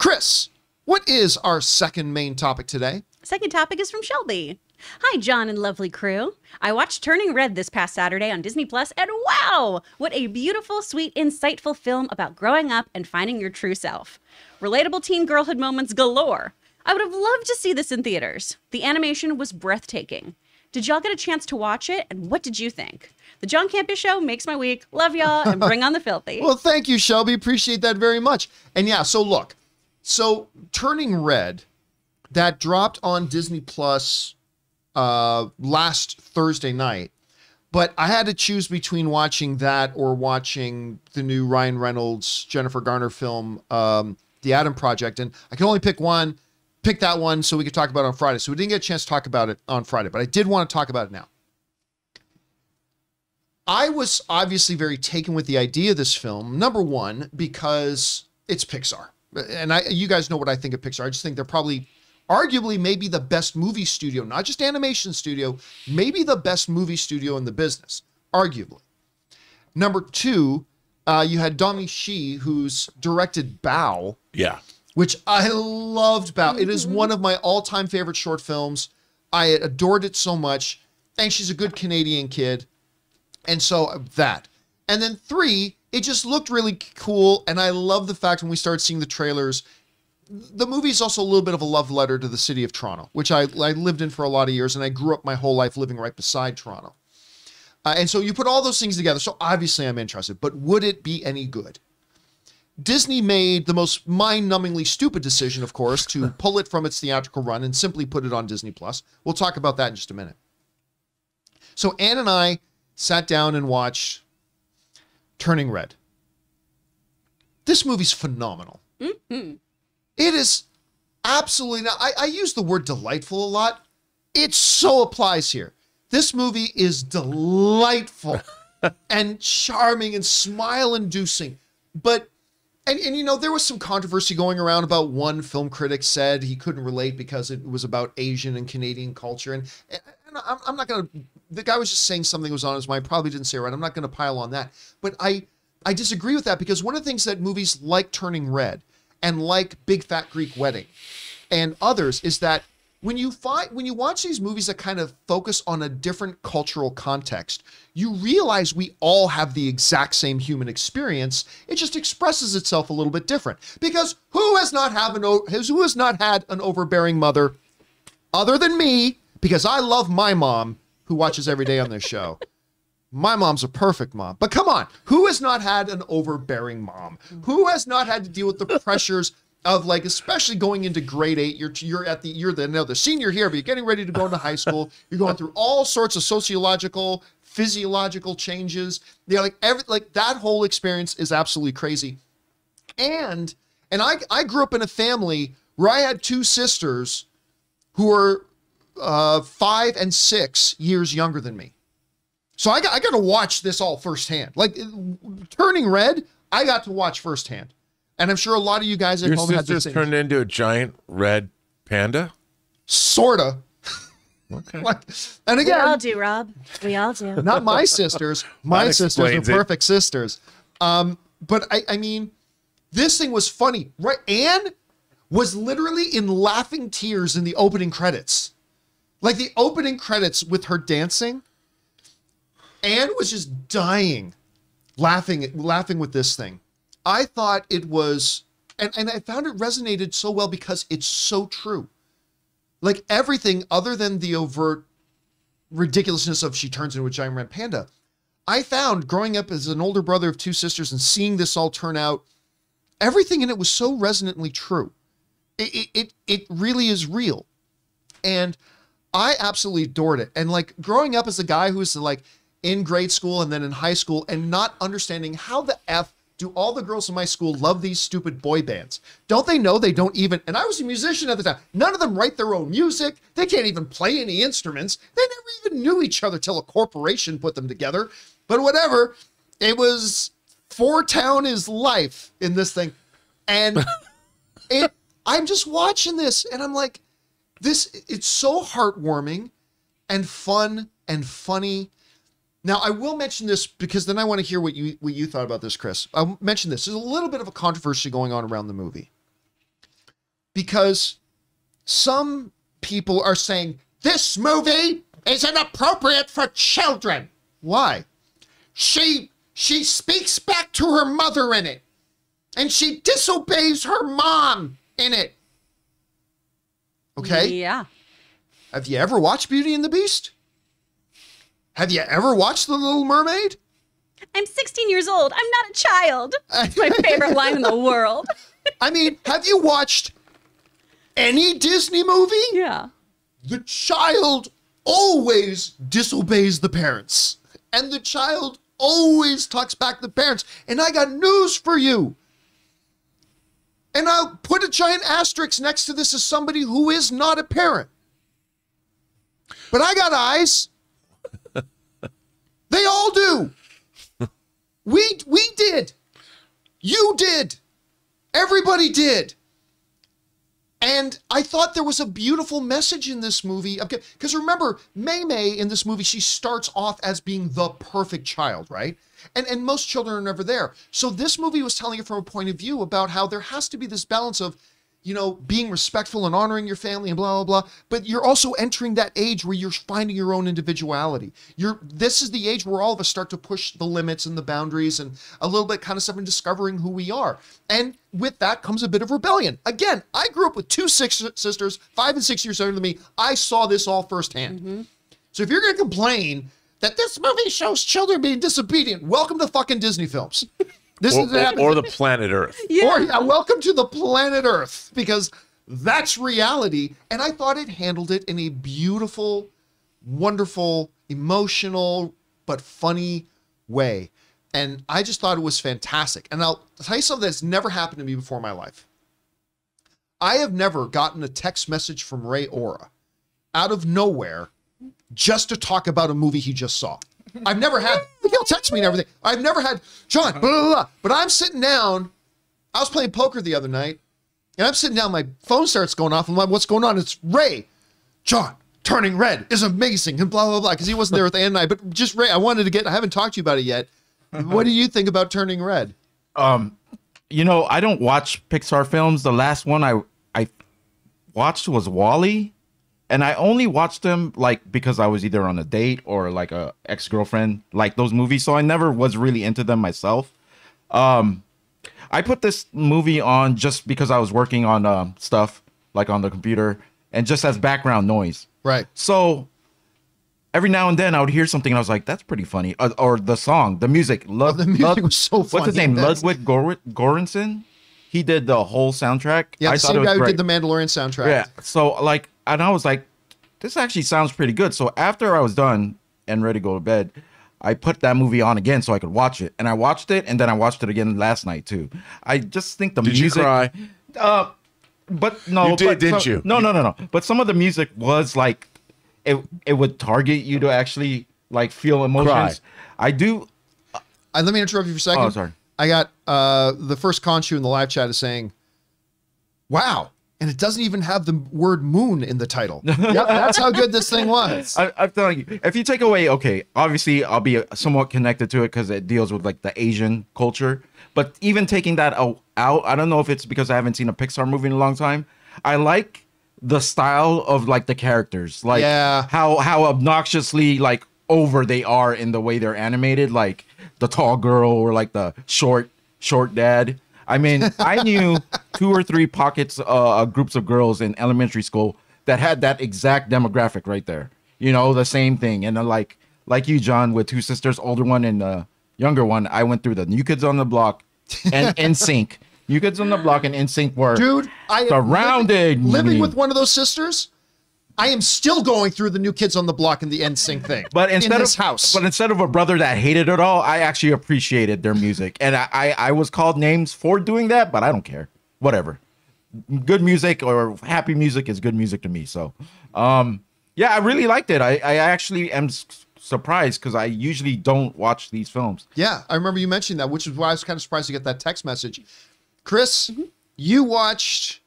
Chris, what is our second main topic today? Second topic is from Shelby. Hi, John and lovely crew. I watched Turning Red this past Saturday on Disney Plus, and wow, what a beautiful, sweet, insightful film about growing up and finding your true self. Relatable teen girlhood moments galore. I would have loved to see this in theaters. The animation was breathtaking. Did y'all get a chance to watch it, and what did you think? The John Campea Show makes my week. Love y'all, and bring on the filthy. Well, thank you, Shelby. Appreciate that very much. And yeah, so look, Turning Red, that dropped on Disney Plus last Thursday night, but I had to choose between watching that or watching the new Ryan Reynolds, Jennifer Garner film, The Adam Project, and I can only pick that one so we could talk about it on Friday. So we didn't get a chance to talk about it on Friday, but I did want to talk about it now. I was obviously very taken with the idea of this film, number one, because it's Pixar. And you guys know what I think of Pixar. I just think they're probably arguably maybe the best movie studio, not just animation studio, maybe the best movie studio in the business, arguably. Number two, you had Dominique Shi, who's directed Bao. Yeah. Which I loved Bao. It is one of my all-time favorite short films. I adored it so much. And she's a good Canadian kid. And so that. And then three, it just looked really cool. And I love the fact when we started seeing the trailers, the movie is also a little bit of a love letter to the city of Toronto, which I lived in for a lot of years, and I grew up my whole life living right beside Toronto. And so you put all those things together, so obviously I'm interested, but would it be any good? Disney made the most mind-numbingly stupid decision, of course, to pull it from its theatrical run and simply put it on Disney Plus. We'll talk about that in just a minute. So Ann and I sat down and watched Turning Red. This movie's phenomenal. Mm-hmm. It is absolutely, now I use the word delightful a lot. It so applies here. This movie is delightful and charming and smile-inducing. But, and you know, there was some controversy going around about one film critic said he couldn't relate because it was about Asian and Canadian culture. And I'm not going to, the guy was just saying something that was on his mind, probably didn't say it right. I'm not going to pile on that. But I disagree with that because one of the things that movies like Turning Red and like Big Fat Greek Wedding and others is that when you watch these movies that kind of focus on a different cultural context, you realize we all have the exact same human experience. It just expresses itself a little bit different. Because who has not had an overbearing mother other than me? Because I love my mom, who watches every day on this show. My mom's a perfect mom. But come on, who has not had an overbearing mom? Who has not had to deal with the pressures of, like, especially going into grade 8, you're the senior here, but you're getting ready to go into high school. You're going through all sorts of sociological, physiological changes. They're like that whole experience is absolutely crazy. And I grew up in a family where I had two sisters who were 5 and 6 years younger than me. So I got to watch this all firsthand. Like Turning Red, I got to watch firsthand. And I'm sure a lot of you guys at home had the same. Your turned into a giant red panda? Sorta. Okay. And again, we all do, Rob. We all do. Not my sisters. My sisters are perfect sisters. But I mean, this thing was funny, right? Anne was literally in laughing tears in the opening credits. Like the opening credits with her dancing. Anne was just dying, laughing with this thing. I thought it was, and I found it resonated so well because it's so true. Like everything other than the overt ridiculousness of she turns into a giant red panda, I found growing up as an older brother of two sisters and seeing this all turn out, everything in it was so resonantly true. It really is real. And I absolutely adored it. And like growing up as a guy who's like in grade school and then in high school and not understanding how the F do all the girls in my school love these stupid boy bands? Don't they know they don't even, and I was a musician at the time, none of them write their own music. They can't even play any instruments. They never even knew each other till a corporation put them together. But whatever, it was Four Town is life in this thing. And I'm just watching this and I'm like, it's so heartwarming and fun and funny. Now, I will mention this because then I want to hear what you thought about this, Chris. I'll mention this. There's a little bit of a controversy going on around the movie. because some people are saying this movie is inappropriate for children. Why? She speaks back to her mother in it, and she disobeys her mom in it. Okay? Yeah. Have you ever watched Beauty and the Beast? Have you ever watched The Little Mermaid? I'm 16 years old. I'm not a child. It's my favorite line in the world. I mean, have you watched any Disney movie? Yeah. The child always disobeys the parents. And the child always talks back to the parents. And I got news for you. And I'll put a giant asterisk next to this as somebody who is not a parent. But I got eyes. They all do. We did. You did. Everybody did. And I thought there was a beautiful message in this movie. Because remember, May in this movie, she starts off as being the perfect child, right? And most children are never there. So this movie was telling it from a point of view about how there has to be this balance of, you know, being respectful and honoring your family and blah, blah, blah. But you're also entering that age where you're finding your own individuality. This is the age where all of us start to push the limits and the boundaries and a little bit kind of stuff and discovering who we are. And with that comes a bit of rebellion. Again, I grew up with two sisters, 5 and 6 years older than me. I saw this all firsthand. Mm-hmm. So if you're going to complain that this movie shows children being disobedient, welcome to fucking Disney films. This or the planet Earth. Yeah. Or welcome to the planet Earth, because that's reality. And I thought it handled it in a beautiful, wonderful, emotional, but funny way. And I just thought it was fantastic. And I'll tell you something that's never happened to me before in my life. I have never gotten a text message from Ray Ora out of nowhere just to talk about a movie he just saw. I've never had, he'll text me and everything. I've never had, John, blah, blah, blah. But I'm sitting down, I was playing poker the other night, and I'm sitting down, my phone starts going off. I'm like, what's going on? It's Ray. John, Turning Red is amazing, and blah, blah, blah, because he wasn't there with Ann and I. But just Ray, I haven't talked to you about it yet. What do you think about Turning Red? You know, I don't watch Pixar films. The last one I watched was WALL-E. And I only watched them like because I was either on a date or like a ex-girlfriend, like those movies. So I never was really into them myself. I put this movie on just because I was working on stuff like on the computer and just as background noise. Right. So every now and then I would hear something and I was like, that's pretty funny. Or the song, the music. The music was so funny. What's his name? Ludwig Göransson. He did the whole soundtrack. Yeah, the same guy who did the Mandalorian soundtrack. Yeah. So like, and I was like, this actually sounds pretty good. So after I was done and ready to go to bed, I put that movie on again so I could watch it. And I watched it, and then I watched it again last night too. I just think the music. Did you cry? But no, you did, didn't you? No. But some of the music was like, it would target you to actually like feel emotions. Cry. I do. Let me interrupt you for a second. Oh, sorry. I got the first Conchu in the live chat is saying, wow. And it doesn't even have the word moon in the title. Yep, that's how good this thing was. I'm telling you, if you take away, okay, obviously I'll be somewhat connected to it because it deals with like the Asian culture. But even taking that out, I don't know if it's because I haven't seen a Pixar movie in a long time. I like the style of like the characters, like how obnoxiously like over they are in the way they're animated, like the tall girl or like the short dad. I mean, I knew 2 or 3 pockets, groups of girls in elementary school that had that exact demographic right there. You know, the same thing. And like you, John, with 2 sisters, older one and younger one, I went through the New Kids on the Block and NSYNC. New Kids on the Block and NSYNC were surrounded. Living with one of those sisters, I am still going through the New Kids on the Block and the NSYNC thing. But instead of a brother that hated it all, I actually appreciated their music. And I was called names for doing that, but I don't care. Whatever. Good music or happy music is good music to me. So, yeah, I really liked it. I actually am surprised because I usually don't watch these films. Yeah, I remember you mentioning that, which is why I was kind of surprised to get that text message. Chris, you watched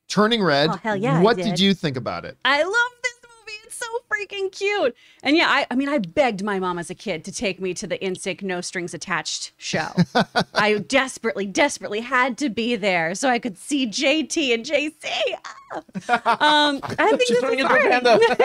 Turning Red. Oh, hell yeah, what did you think about it? I love this movie. It's so freaking cute. And yeah, I mean, I begged my mom as a kid to take me to the NSYNC No Strings Attached show. I desperately had to be there so I could see JT and JC. I think this is great. It's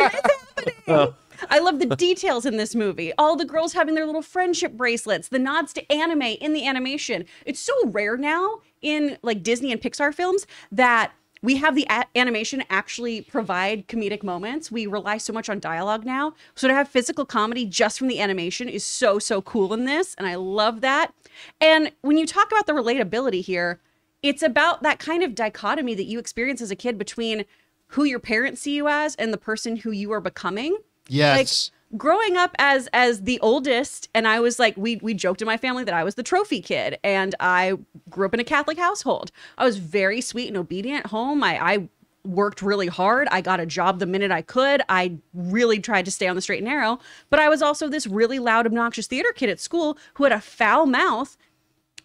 happening. I love the details in this movie. All the girls having their little friendship bracelets, the nods to anime in the animation. It's so rare now in like Disney and Pixar films that we have the animation actually provide comedic moments. We rely so much on dialogue now. So to have physical comedy just from the animation is so, so cool in this. And I love that. And when you talk about the relatability here, it's about that kind of dichotomy that you experience as a kid between who your parents see you as and the person who you are becoming. Yes. Like growing up as the oldest, and I was like, we joked in my family that I was the trophy kid, and I grew up in a Catholic household. I was very sweet and obedient at home. I worked really hard. I got a job the minute I could. I really tried to stay on the straight and narrow, but I was also this really loud, obnoxious theater kid at school who had a foul mouth.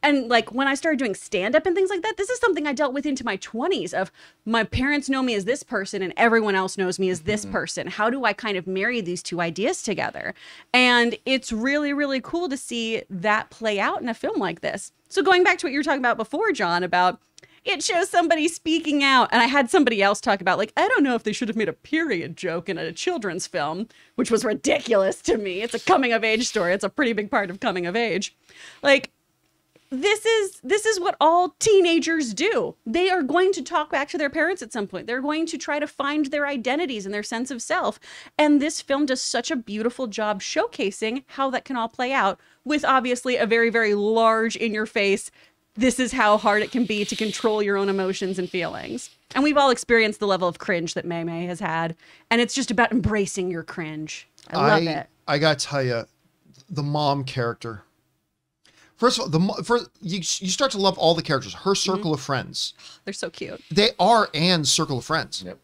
And like when I started doing stand-up and things like that, this is something I dealt with into my 20s of my parents know me as this person and everyone else knows me as this person. How do I kind of marry these two ideas together? And it's really, really cool to see that play out in a film like this. So going back to what you were talking about before, John, about it shows somebody speaking out. And I had somebody else talk about, like, I don't know if they should have made a period joke in a children's film, which was ridiculous to me. It's a coming of age story. It's a pretty big part of coming of age. Like, this is what all teenagers do. They are going to talk back to their parents at some point. They're going to try to find their identities and their sense of self. And this film does such a beautiful job showcasing how that can all play out with obviously a very, very large in your face. This is how hard it can be to control your own emotions and feelings. And we've all experienced the level of cringe that May May has had. And it's just about embracing your cringe. I love it. I got to tell you, the mom character. First of all, you start to love all the characters. Her circle of friends. They're so cute. They are Anne's circle of friends. Yep.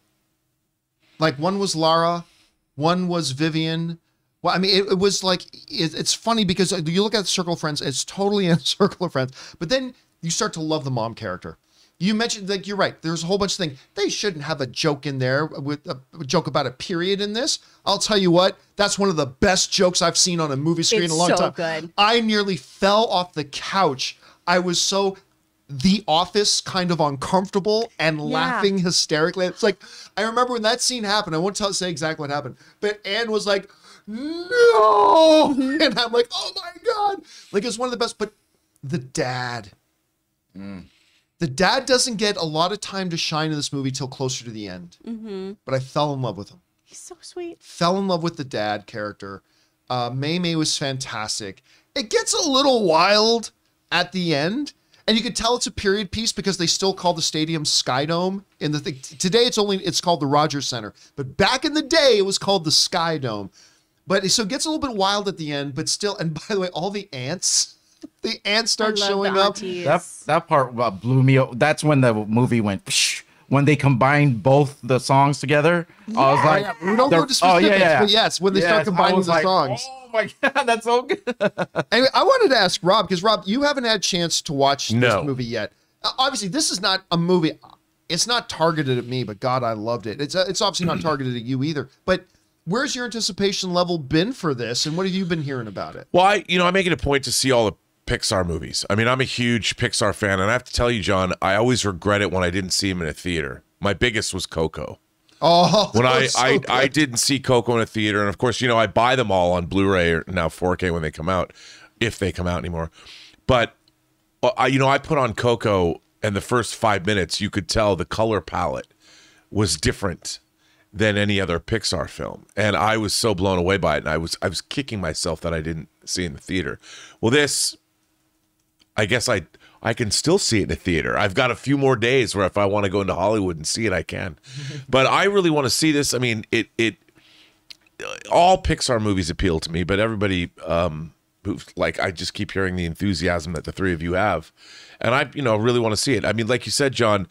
Like one was Lara, one was Vivian. Well, I mean, it was like, it's funny because you look at the circle of friends, it's totally Anne's circle of friends. But then you start to love the mom character. You mentioned, like, you're right. There's a whole bunch of things. They shouldn't have a joke in there with a joke about a period in this. I'll tell you what, that's one of the best jokes I've seen on a movie screen in a long time. It's so good. I nearly fell off the couch. I was so The Office kind of uncomfortable and laughing hysterically. It's like, I remember when that scene happened. I won't say exactly what happened, but Anne was like, no. And I'm like, oh my God. Like, it's one of the best, but the dad. The dad doesn't get a lot of time to shine in this movie till closer to the end. But I fell in love with him. He's so sweet. Fell in love with the dad character. May May was fantastic. It gets a little wild at the end. And you could tell it's a period piece because they still call the stadium Sky Dome. In the today, it's called the Rogers Center. But back in the day, it was called the Sky Dome. But so it gets a little bit wild at the end, but still. And by the way, all the ants. The ants start showing up. That part blew me up. That's when the movie went. Psh, when they combined both the songs together, I was like, we don't go to specifics, but yes, when they start combining the songs. Oh my God, that's so good. Anyway, I wanted to ask Rob, because Rob, you haven't had a chance to watch this movie yet. Obviously, this is not a movie. It's not targeted at me, but God, I loved it. It's obviously not targeted at you either. But where's your anticipation level been for this, and what have you been hearing about it? Well, I make it a point to see all the Pixar movies. I mean, I'm a huge Pixar fan, and I have to tell you, John, I always regret it when I didn't see him in a theater. My biggest was Coco. Oh, when I didn't see Coco in a theater, and of course, I buy them all on Blu-ray or now 4K when they come out, if they come out anymore. But I put on Coco, and the first 5 minutes, you could tell the color palette was different than any other Pixar film, and I was so blown away by it, and I was kicking myself that I didn't see it in the theater. Well, this, I guess I can still see it in a theater. I've got a few more days where if I want to go into Hollywood and see it, I can. But I really want to see this. I mean, all Pixar movies appeal to me, but everybody I just keep hearing the enthusiasm that the three of you have, and I really want to see it. I mean, like you said, John,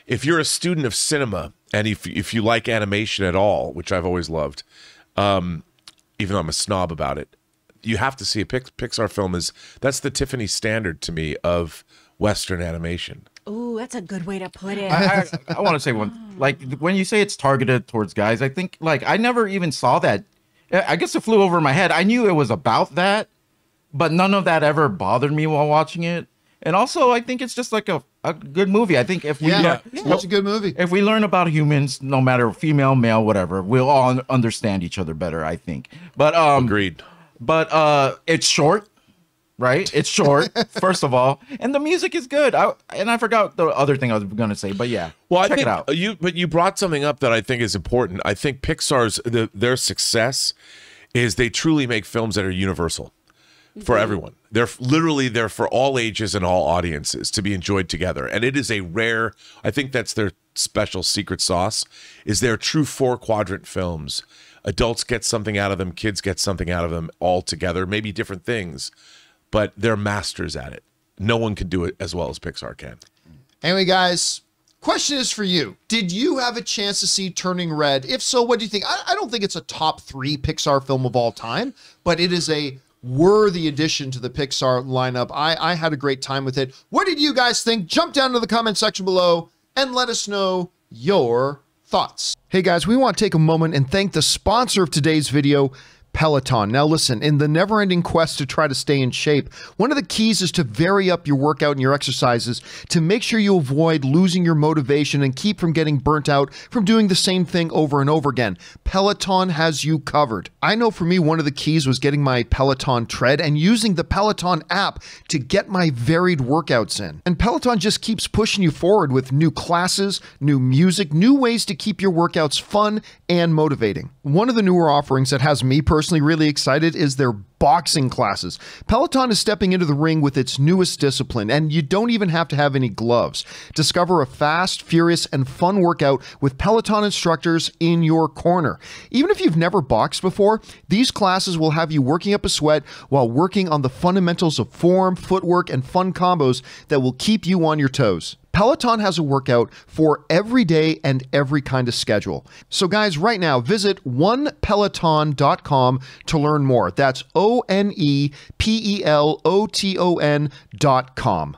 if you're a student of cinema and if you like animation at all, which I've always loved, even though I'm a snob about it, you have to see a Pixar film. That's the Tiffany standard to me of Western animation. Ooh, that's a good way to put it. I want to say one Like when you say it's targeted towards guys, I think like I never even saw that. I guess it flew over my head. I knew it was about that, but none of that ever bothered me while watching it. And also, I think it's just like a good movie. I think if we it's a good movie. If we learn about humans, no matter female, male, whatever, we'll all understand each other better, I think. But Agreed. But it's short, right? It's short, first of all, and the music is good. I forgot the other thing I was going to say, but yeah. Well, check I think it out. you brought something up that I think is important. I think Pixar's their success is they truly make films that are universal for everyone. They're literally there for all ages and all audiences to be enjoyed together. And it is a rare, I think that's their special secret sauce, is their true 4-quadrant films. Adults get something out of them, kids get something out of them all together, maybe different things, but they're masters at it. No one can do it as well as Pixar can. Anyway, guys, question is for you. Did you have a chance to see Turning Red? If so, what do you think? I don't think it's a top 3 Pixar film of all time, but it is a worthy addition to the Pixar lineup. I had a great time with it. What did you guys think? Jump down to the comment section below and let us know your thoughts. Hey guys, we want to take a moment and thank the sponsor of today's video, Peloton. Now listen, in the never-ending quest to try to stay in shape, one of the keys is to vary up your workout and your exercises to make sure you avoid losing your motivation and keep from getting burnt out from doing the same thing over and over again. Peloton has you covered. I know for me, one of the keys was getting my Peloton tread and using the Peloton app to get my varied workouts in. And Peloton just keeps pushing you forward with new classes, new music, new ways to keep your workouts fun and motivating. One of the newer offerings that has me personally really excited is their boxing classes. Peloton is stepping into the ring with its newest discipline, and you don't even have to have any gloves. Discover a fast, furious, and fun workout with Peloton instructors in your corner. Even if you've never boxed before, these classes will have you working up a sweat while working on the fundamentals of form, footwork, and fun combos that will keep you on your toes. Peloton has a workout for every day and every kind of schedule. So guys, right now, visit onepeloton.com to learn more. That's ONEPELOTON.com.